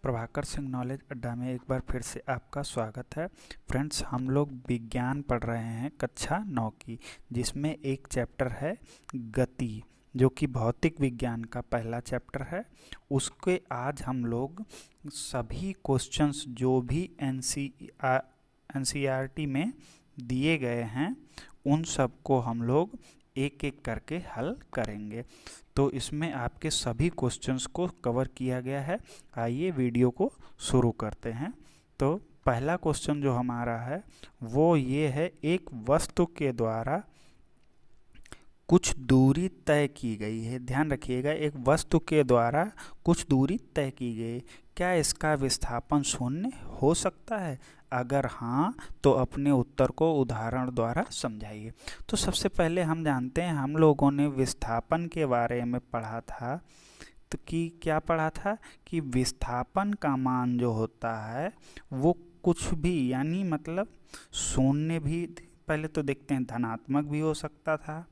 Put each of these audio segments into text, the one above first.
Prabhakar Singh knowledge अड्डा में एक बार फिर से आपका स्वागत है। फ्रेंड्स, हम लोग विज्ञान पढ़ रहे हैं कक्षा 9 की, जिसमें एक चैप्टर है गति, जो कि भौतिक विज्ञान का पहला चैप्टर है। उसके आज हम लोग सभी क्वेश्चंस जो भी एनसीईआरटी में दिए गए हैं उन सब को हम लोग एक एक करके हल करेंगे। तो इसमें आपके सभी क्वेश्चंस को कवर किया गया है। आइए वीडियो को शुरू करते हैं। तो पहला क्वेश्चन जो हमारा है वो ये है, एक वस्तु के द्वारा कुछ दूरी तय की गई है। ध्यान रखिएगा, एक वस्तु के द्वारा कुछ दूरी तय की गई, क्या इसका विस्थापन शून्य हो सकता है? अगर हाँ तो अपने उत्तर को उदाहरण द्वारा समझाइए। तो सबसे पहले हम जानते हैं, हम लोगों ने विस्थापन के बारे में पढ़ा था। तो क्या पढ़ा था कि विस्थापन का मान जो होता है वो कुछ भी, यानी मतलब शून्य भी, पहले तो देखते हैं धनात्मक भी हो सकता था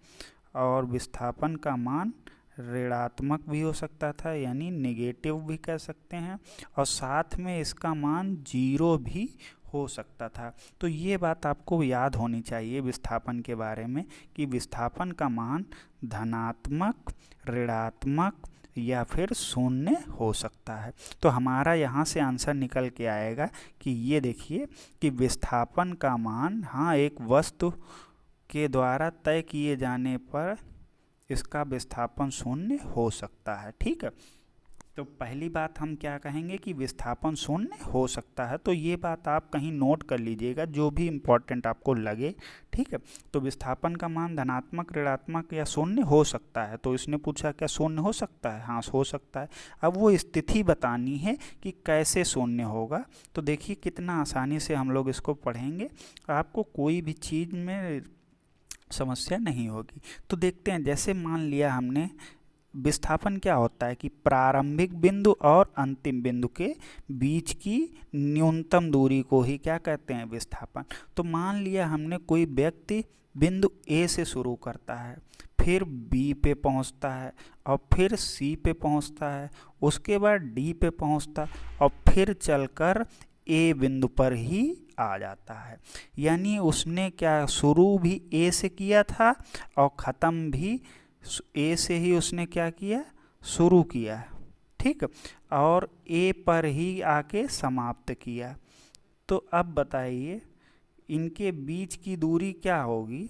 और विस्थापन का मान ऋणात्मक भी हो सकता था, यानी नेगेटिव भी कह सकते हैं, और साथ में इसका मान 0 भी हो सकता था। तो ये बात आपको याद होनी चाहिए विस्थापन के बारे में कि विस्थापन का मान धनात्मक, ऋणात्मक या फिर शून्य हो सकता है। तो हमारा यहाँ से आंसर निकल के आएगा कि ये देखिए कि विस्थापन का मान, हाँ, एक वस्तु के द्वारा तय किए जाने पर इसका विस्थापन शून्य हो सकता है। ठीक है, तो पहली बात हम क्या कहेंगे कि विस्थापन शून्य हो सकता है। तो ये बात आप कहीं नोट कर लीजिएगा, जो भी इम्पोर्टेंट आपको लगे। ठीक है, तो विस्थापन का मान धनात्मक, ऋणात्मक या शून्य हो सकता है। तो इसने पूछा क्या शून्य हो सकता है? हाँ, हो सकता है। अब वो स्थिति बतानी है कि कैसे शून्य होगा। तो देखिए कितना आसानी से हम लोग इसको पढ़ेंगे, आपको कोई भी चीज़ में समस्या नहीं होगी। तो देखते हैं, जैसे मान लिया हमने विस्थापन क्या होता है कि प्रारंभिक बिंदु और अंतिम बिंदु के बीच की न्यूनतम दूरी को ही क्या कहते हैं? विस्थापन। तो मान लिया हमने कोई व्यक्ति बिंदु ए से शुरू करता है, फिर बी पे पहुंचता है और फिर सी पे पहुंचता है, उसके बाद डी पे पहुंचता है और फिर चलकर ए बिंदु पर ही आ जाता है। यानी उसने क्या, शुरू भी ए से किया था और ख़त्म भी ए से ही उसने क्या किया, शुरू किया। ठीक, और ए पर ही आके समाप्त किया। तो अब बताइए इनके बीच की दूरी क्या होगी?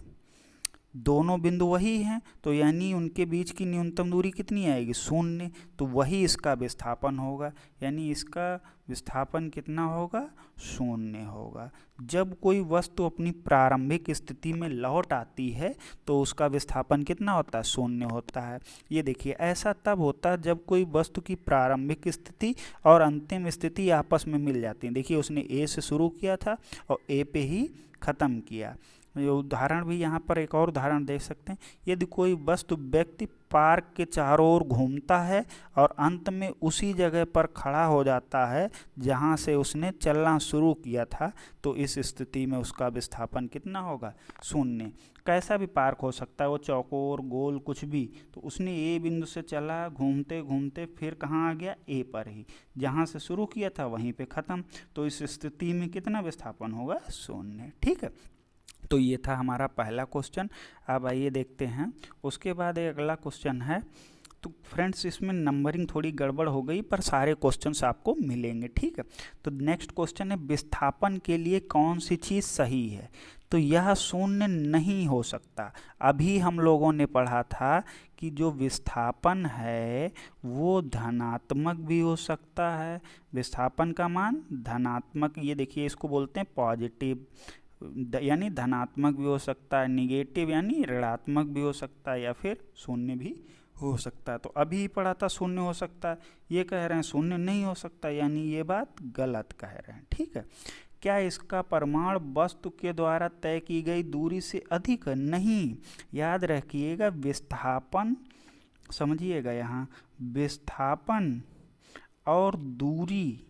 दोनों बिंदु वही हैं, तो यानी उनके बीच की न्यूनतम दूरी कितनी आएगी? शून्य। तो वही इसका विस्थापन होगा, यानी इसका विस्थापन कितना होगा? शून्य होगा। जब कोई वस्तु अपनी प्रारंभिक स्थिति में लौट आती है तो उसका विस्थापन कितना होता है? शून्य होता है। ये देखिए, ऐसा तब होता है जब कोई वस्तु की प्रारंभिक स्थिति और अंतिम स्थिति आपस में मिल जाती है। देखिए, उसने ए से शुरू किया था और ए पे ही ख़त्म किया। ये उदाहरण भी यहाँ पर एक और उदाहरण देख सकते हैं। यदि कोई वस्तु व्यक्ति पार्क के चारों ओर घूमता है और अंत में उसी जगह पर खड़ा हो जाता है जहाँ से उसने चलना शुरू किया था, तो इस स्थिति में उसका विस्थापन कितना होगा? शून्य। कैसा भी पार्क हो सकता है, वो चौकोर, गोल, कुछ भी। तो उसने ए बिंदु से चला, घूमते घूमते फिर कहाँ आ गया? ए पर ही, जहाँ से शुरू किया था वहीं पे ख़त्म। तो इस स्थिति में कितना विस्थापन होगा? शून्य। ठीक है, तो ये था हमारा पहला क्वेश्चन। अब आइए देखते हैं, उसके बाद एक अगला क्वेश्चन है। तो फ्रेंड्स, इसमें नंबरिंग थोड़ी गड़बड़ हो गई, पर सारे क्वेश्चंस आपको मिलेंगे। ठीक है, तो नेक्स्ट क्वेश्चन है, विस्थापन के लिए कौन सी चीज़ सही है? तो यह शून्य नहीं हो सकता। अभी हम लोगों ने पढ़ा था कि जो विस्थापन है वो धनात्मक भी हो सकता है, विस्थापन का मान धनात्मक, ये देखिए इसको बोलते हैं पॉजिटिव, यानी धनात्मक भी हो सकता है, निगेटिव यानी ऋणात्मक भी हो सकता है, या फिर शून्य भी हो सकता है। तो अभी पढ़ा था शून्य हो सकता है, ये कह रहे हैं शून्य नहीं हो सकता, यानी ये बात गलत कह रहे हैं। ठीक है, क्या इसका परिमाण वस्तु के द्वारा तय की गई दूरी से अधिक? नहीं। याद रखिएगा, विस्थापन, समझिएगा यहाँ, विस्थापन और दूरी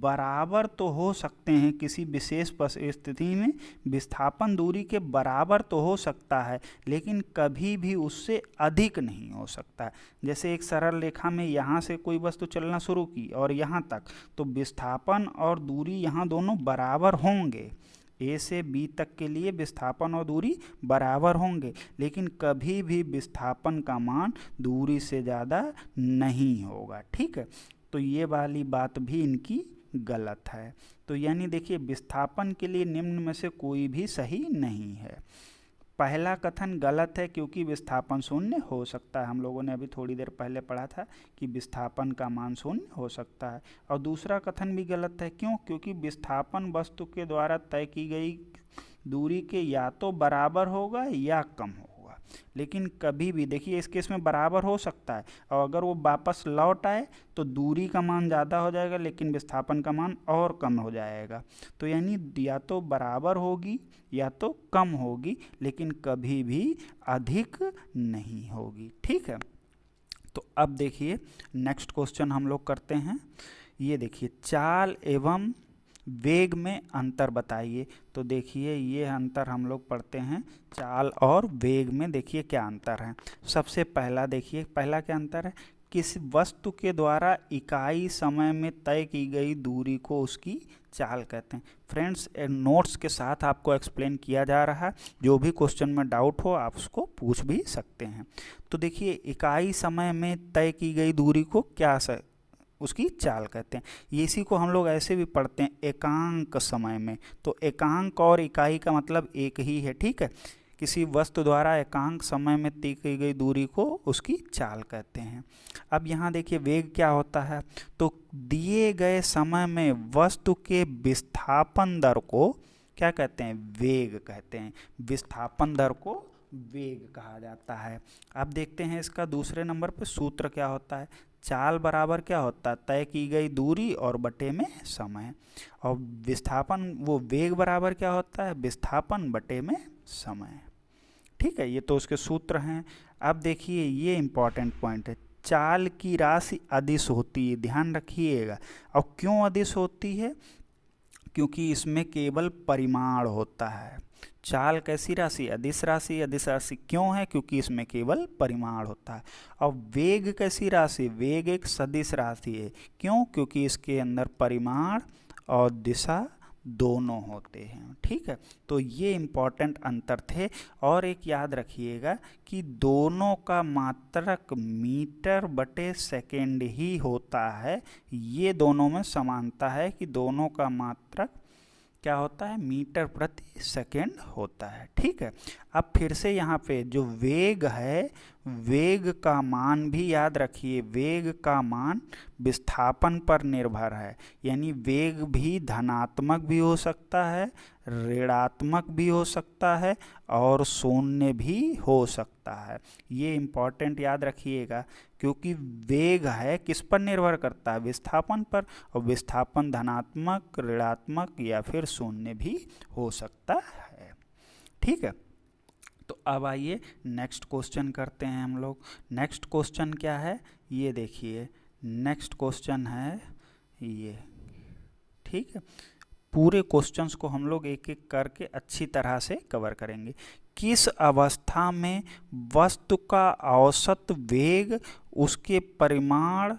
बराबर तो हो सकते हैं, किसी विशेष स्थिति में विस्थापन दूरी के बराबर तो हो सकता है, लेकिन कभी भी उससे अधिक नहीं हो सकता। जैसे एक सरल रेखा में यहाँ से कोई वस्तु चलना शुरू की और यहाँ तक, तो विस्थापन और दूरी यहाँ दोनों बराबर होंगे। ए से बी तक के लिए विस्थापन और दूरी बराबर होंगे, लेकिन कभी भी विस्थापन का मान दूरी से ज़्यादा नहीं होगा। ठीक है, तो ये वाली बात भी इनकी गलत है। तो यानी देखिए, विस्थापन के लिए निम्न में से कोई भी सही नहीं है। पहला कथन गलत है क्योंकि विस्थापन शून्य हो सकता है। हम लोगों ने अभी थोड़ी देर पहले पढ़ा था कि विस्थापन का मान शून्य हो सकता है। और दूसरा कथन भी गलत है, क्यों? क्योंकि विस्थापन वस्तु के द्वारा तय की गई दूरी के या तो बराबर होगा या कम होगा। लेकिन कभी भी देखिए, इस केस में बराबर हो सकता है, और अगर वो वापस लौट आए तो दूरी का मान ज़्यादा हो जाएगा लेकिन विस्थापन का मान और कम हो जाएगा। तो यानी या तो बराबर होगी या तो कम होगी, लेकिन कभी भी अधिक नहीं होगी। ठीक है, तो अब देखिए नेक्स्ट क्वेश्चन हम लोग करते हैं। ये देखिए, चाल एवं वेग में अंतर बताइए। तो देखिए, ये अंतर हम लोग पढ़ते हैं चाल और वेग में। देखिए क्या अंतर है। सबसे पहला देखिए, पहला क्या अंतर है, किसी वस्तु के द्वारा इकाई समय में तय की गई दूरी को उसकी चाल कहते हैं। फ्रेंड्स, नोट्स के साथ आपको एक्सप्लेन किया जा रहा है, जो भी क्वेश्चन में डाउट हो आप उसको पूछ भी सकते हैं। तो देखिए, इकाई समय में तय की गई दूरी को क्या उसकी चाल कहते हैं। ये इसी को हम लोग ऐसे भी पढ़ते हैं एकांक समय में। तो एकांक और इकाई का मतलब एक ही है। ठीक है, किसी वस्तु द्वारा एकांक समय में तय की गई दूरी को उसकी चाल कहते हैं। अब यहाँ देखिए, वेग क्या होता है। तो दिए गए समय में वस्तु के विस्थापन दर को क्या कहते हैं? वेग कहते हैं। विस्थापन दर को वेग कहा जाता है। अब देखते हैं इसका दूसरे नंबर पे सूत्र क्या होता है। चाल बराबर क्या होता है? तय की गई दूरी और बटे में समय। और विस्थापन, वो वेग बराबर क्या होता है? विस्थापन बटे में समय। ठीक है, ये तो उसके सूत्र हैं। अब देखिए, ये इंपॉर्टेंट पॉइंट है, चाल की राशि अदिश होती है, ध्यान रखिएगा। और क्यों अदिश होती है? क्योंकि इसमें केवल परिमाण होता है। चाल कैसी राशि? अदिश राशि। अदिश राशि क्यों है? क्योंकि इसमें केवल परिमाण होता है। और वेग कैसी राशि? वेग एक सदिश राशि है। क्यों? क्योंकि इसके अंदर परिमाण और दिशा दोनों होते हैं। ठीक है, तो ये इम्पॉर्टेंट अंतर थे। और एक याद रखिएगा कि दोनों का मात्रक मीटर बटे सेकेंड ही होता है। ये दोनों में समानता है कि दोनों का मात्रक क्या होता है? मीटर प्रति सेकेंड होता है। ठीक है, अब फिर से यहाँ पे जो वेग है, वेग का मान भी याद रखिए, वेग का मान विस्थापन पर निर्भर है। यानी वेग भी धनात्मक भी हो सकता है, ऋणात्मक भी हो सकता है और शून्य भी हो सकता है। ये इम्पॉर्टेंट याद रखिएगा, क्योंकि वेग है किस पर निर्भर करता है? विस्थापन पर। और विस्थापन धनात्मक, ऋणात्मक या फिर शून्य भी हो सकता है। ठीक है, तो अब आइए नेक्स्ट क्वेश्चन करते हैं हम लोग। नेक्स्ट क्वेश्चन क्या है? ये देखिए, नेक्स्ट क्वेश्चन है ये। ठीक है, पूरे क्वेश्चंस को हम लोग एक एक करके अच्छी तरह से कवर करेंगे। किस अवस्था में वस्तु का औसत वेग उसके परिमाण,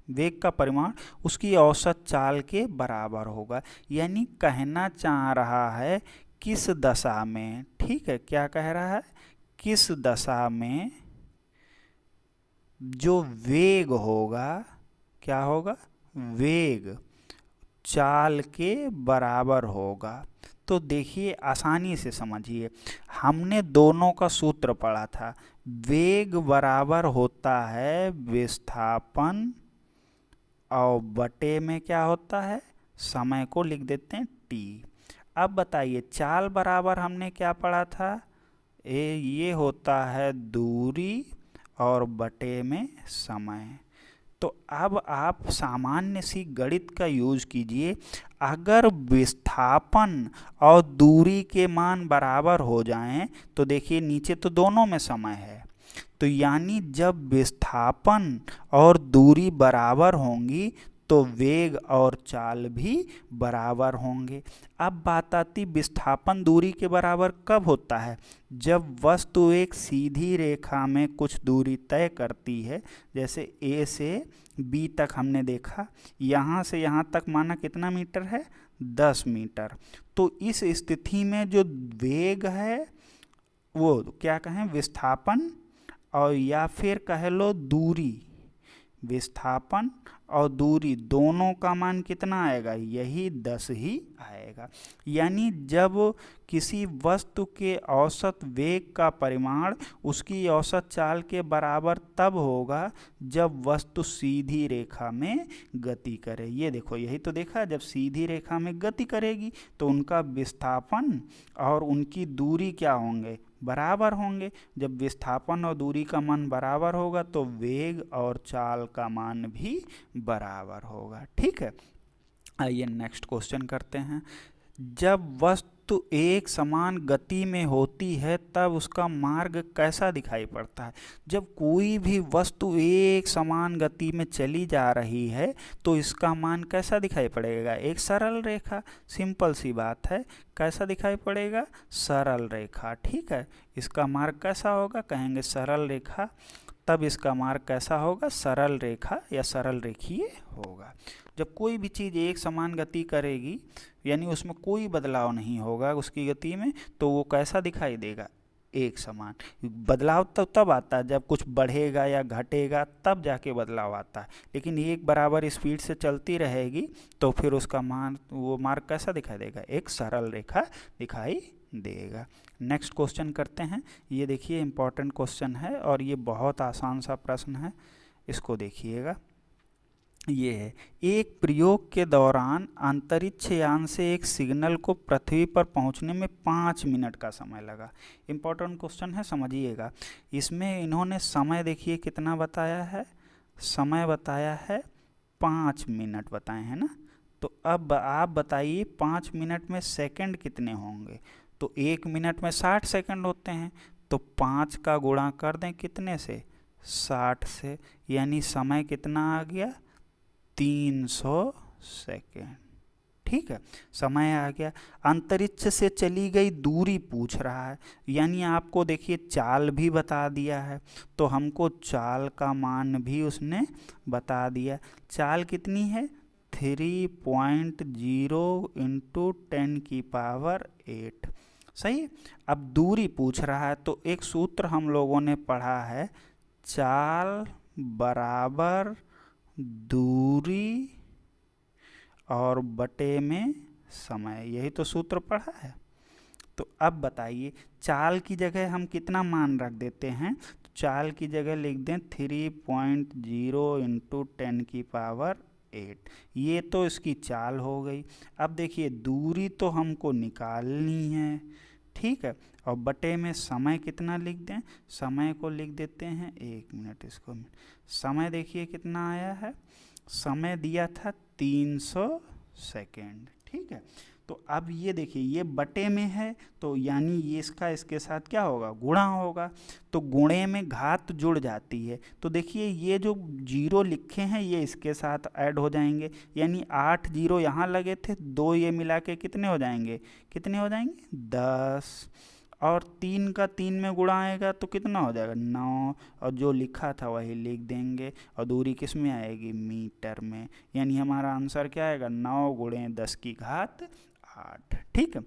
वेग का परिमाण उसकी औसत चाल के बराबर होगा? यानी कहना चाह रहा है किस दशा में। ठीक है, क्या कह रहा है? किस दशा में जो वेग होगा, क्या होगा? वेग चाल के बराबर होगा। तो देखिए, आसानी से समझिए, हमने दोनों का सूत्र पढ़ा था। वेग बराबर होता है विस्थापन और बटे में क्या होता है? समय को लिख देते हैं t। अब बताइए, चाल बराबर हमने क्या पढ़ा था? ये होता है दूरी और बटे में समय। तो अब आप सामान्य सी गणित का यूज कीजिए। अगर विस्थापन और दूरी के मान बराबर हो जाएं, तो देखिए नीचे तो दोनों में समय है, तो यानी जब विस्थापन और दूरी बराबर होंगी तो वेग और चाल भी बराबर होंगे। अब बात आती विस्थापन दूरी के बराबर कब होता है? जब वस्तु एक सीधी रेखा में कुछ दूरी तय करती है, जैसे ए से बी तक हमने देखा, यहाँ से यहाँ तक माना कितना मीटर है? 10 मीटर। तो इस स्थिति में जो वेग है वो क्या कहें? विस्थापन, और या फिर कह लो दूरी। विस्थापन और दूरी दोनों का मान कितना आएगा? यही 10 ही आएगा। यानी जब किसी वस्तु के औसत वेग का परिमाण उसकी औसत चाल के बराबर तब होगा जब वस्तु सीधी रेखा में गति करे। ये देखो, यही तो देखा, जब सीधी रेखा में गति करेगी तो उनका विस्थापन और उनकी दूरी क्या होंगे? बराबर होंगे। जब विस्थापन और दूरी का मान बराबर होगा तो वेग और चाल का मान भी बराबर होगा। ठीक है, आइए नेक्स्ट क्वेश्चन करते हैं। जब वस्तु एक समान गति में होती है तब उसका मार्ग कैसा दिखाई पड़ता है? जब कोई भी वस्तु एक समान गति में चली जा रही है तो इसका मान कैसा दिखाई पड़ेगा? एक सरल रेखा, सिंपल सी बात है। कैसा दिखाई पड़ेगा? सरल रेखा। ठीक है, इसका मार्ग कैसा होगा? कहेंगे सरल रेखा। तब इसका मार्ग कैसा होगा? सरल रेखा या सरल रेखीय होगा। जब कोई भी चीज़ एक समान गति करेगी, यानी उसमें कोई बदलाव नहीं होगा उसकी गति में, तो वो कैसा दिखाई देगा? एक समान। बदलाव तब आता है जब कुछ बढ़ेगा या घटेगा, तब जाके बदलाव आता है। लेकिन एक बराबर स्पीड से चलती रहेगी तो फिर उसका मान, वो मार्ग कैसा दिखाई देगा? एक सरल रेखा दिखाई देगा। नेक्स्ट क्वेश्चन करते हैं। ये देखिए इम्पोर्टेंट क्वेश्चन है और ये बहुत आसान सा प्रश्न है, इसको देखिएगा। ये है, एक प्रयोग के दौरान अंतरिक्ष यान से एक सिग्नल को पृथ्वी पर पहुंचने में 5 मिनट का समय लगा। इम्पोर्टेंट क्वेश्चन है, समझिएगा। इसमें इन्होंने समय देखिए कितना बताया है? समय बताया है 5 मिनट बताए हैं ना। तो अब आप बताइए 5 मिनट में सेकंड कितने होंगे? तो 1 मिनट में 60 सेकंड होते हैं, तो 5 का गुणा कर दें कितने से? 60 से, यानी समय कितना आ गया? 300 सेकेंड। ठीक है, समय आ गया। अंतरिक्ष से चली गई दूरी पूछ रहा है, यानी आपको देखिए चाल भी बता दिया है, तो हमको चाल का मान भी उसने बता दिया। चाल कितनी है? 3.0 इंटू 10 की पावर 8। सही। अब दूरी पूछ रहा है, तो एक सूत्र हम लोगों ने पढ़ा है, चाल बराबर दूरी और बटे में समय। यही तो सूत्र पढ़ा है। तो अब बताइए चाल की जगह हम कितना मान रख देते हैं? तो चाल की जगह लिख दें 3.0 इंटू 10 की पावर 8। ये तो इसकी चाल हो गई। अब देखिए दूरी तो हमको निकालनी है, ठीक है, और बटे में समय कितना लिख दें? समय को लिख देते हैं 1 मिनट। इसको समय देखिए कितना आया है? समय दिया था 300 सेकेंड। ठीक है, तो अब ये देखिए ये बटे में है, तो यानी ये इसका इसके साथ क्या होगा? गुणा होगा। तो गुणे में घात जुड़ जाती है, तो देखिए ये जो 0 लिखे हैं ये इसके साथ ऐड हो जाएंगे, यानी 8 0 यहाँ लगे थे, 2 ये मिला के कितने हो जाएंगे? कितने हो जाएंगे? 10। और 3 का 3 में गुणा आएगा तो कितना हो जाएगा? 9। और जो लिखा था वही लिख देंगे, और दूरी किस में आएगी? मीटर में। यानी हमारा आंसर क्या आएगा? 9 गुणे 10 की घात 8। ठीक है,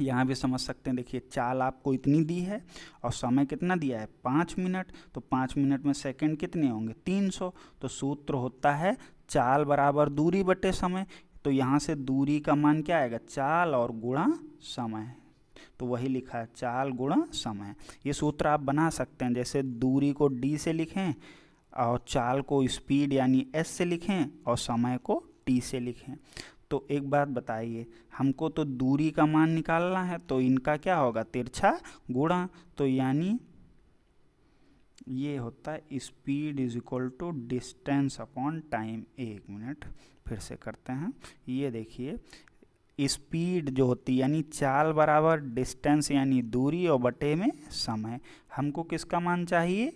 यहाँ भी समझ सकते हैं। देखिए चाल आपको इतनी दी है और समय कितना दिया है? 5 मिनट। तो 5 मिनट में सेकंड कितने होंगे? 300। तो सूत्र होता है चाल बराबर दूरी बटे समय। तो यहाँ से दूरी का मान क्या आएगा? चाल और गुणा समय। तो वही लिखा है, चाल गुणा समय। ये सूत्र आप बना सकते हैं, जैसे दूरी को d से लिखें और चाल को स्पीड यानी s से लिखें और समय को t से लिखें। तो एक बात बताइए, हमको तो दूरी का मान निकालना है, तो इनका क्या होगा? तिरछा गुणा। तो यानी ये होता है speed is equal to distance upon time. 1 minute फिर से करते हैं। ये देखिए स्पीड जो होती है यानी चाल बराबर डिस्टेंस यानी दूरी और बटे में समय। हमको किसका मान चाहिए?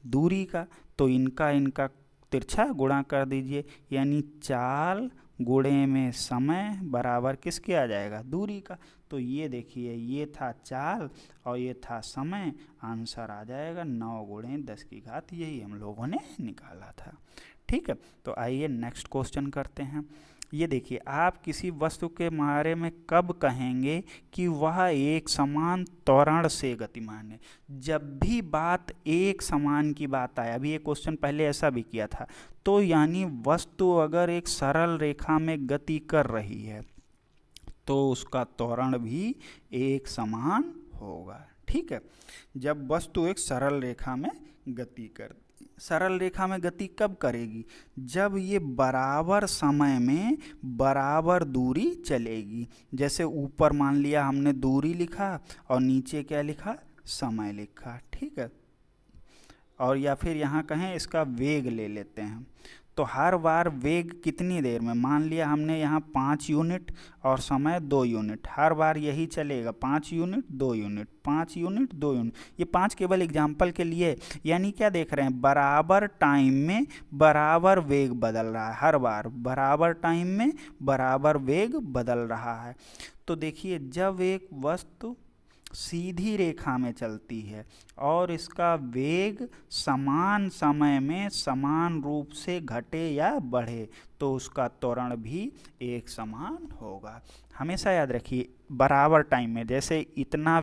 दूरी का। तो इनका तिरछा गुणा कर दीजिए, यानी चाल गुणे में समय बराबर किसके आ जाएगा, दूरी का। तो ये देखिए, ये था चाल और ये था समय, आंसर आ जाएगा 9 गुणे 10 की घात, यही हम लोगों ने निकाला था। ठीक है, तो आइए नेक्स्ट क्वेश्चन करते हैं। ये देखिए, आप किसी वस्तु के बारे में कब कहेंगे कि वह एक समान त्वरण से गतिमान है। जब भी बात एक समान की बात आए, अभी ये क्वेश्चन पहले ऐसा भी किया था, तो यानी वस्तु अगर एक सरल रेखा में गति कर रही है तो उसका त्वरण भी एक समान होगा। ठीक है, जब वस्तु एक सरल रेखा में गति कर, सरल रेखा में गति कब करेगी, जब ये बराबर समय में बराबर दूरी चलेगी। जैसे ऊपर मान लिया हमने दूरी लिखा और नीचे क्या लिखा, समय लिखा। ठीक है, और या फिर यहाँ कहें इसका वेग ले लेते हैं, तो हर बार वेग कितनी देर में, मान लिया हमने यहाँ 5 यूनिट और समय 2 यूनिट, हर बार यही चलेगा, 5 यूनिट 2 यूनिट 5 यूनिट 2 यूनिट। ये 5 केवल एग्जाम्पल के लिए, यानी क्या देख रहे हैं, बराबर टाइम में बराबर वेग बदल रहा है, हर बार बराबर टाइम में बराबर वेग बदल रहा है। तो देखिए, जब एक वस्तु सीधी रेखा में चलती है और इसका वेग समान समय में समान रूप से घटे या बढ़े, तो उसका त्वरण भी एक समान होगा। हमेशा याद रखिए, बराबर टाइम में, जैसे इतना